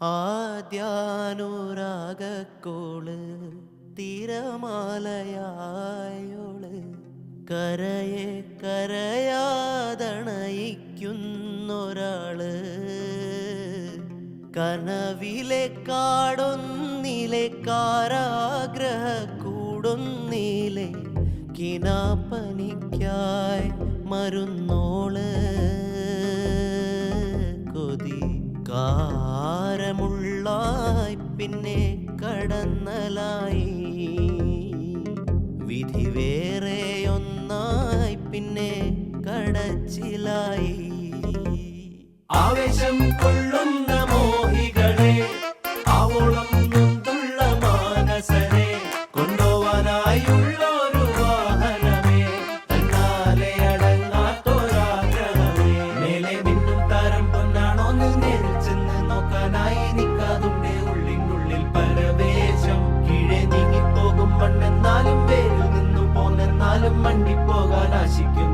ആദ്യാനുരാഗക്കോള് തിരമാലയായോള് കരയെ കരയാതണയിക്കുന്നൊരാള് കനവിലെ കാടൊന്നിലെ കാരാഗ്രഹ കൂടൊന്നിലെ കിനാപ്പനിക്കായി മരുന്നോള് കൊതി കാരമുള്ളായി പിന്നെ കടന്നലായി വിധി വേറെയൊന്നായി പിന്നെ കടച്ചിലായി ആവേശം കൊള്ളുന്ന മോഹികളെ ആവോളം നൊന്തുള്ള മാനസരെ കൊണ്ടുപോവാനായുള്ളൊരു വാഹനമേ തന്നാലെ അടങ്ങാത്തൊരാഗ്രഹമേ മേലെ മിന്നും താരം പൊന്നാണോ നേരിൽ ചെന്ന് നോക്കാനായി നിൽക്കാതുണ്ടേ ഉള്ളിനുള്ളിൽ പരവേശം കീഴെ നീങ്ങിപ്പോകും മണ്ണെന്നാലും വേരിൽ നിന്നു പോന്നെന്നാലും മണ്ടിപ്പോകാൻ ആശിക്കും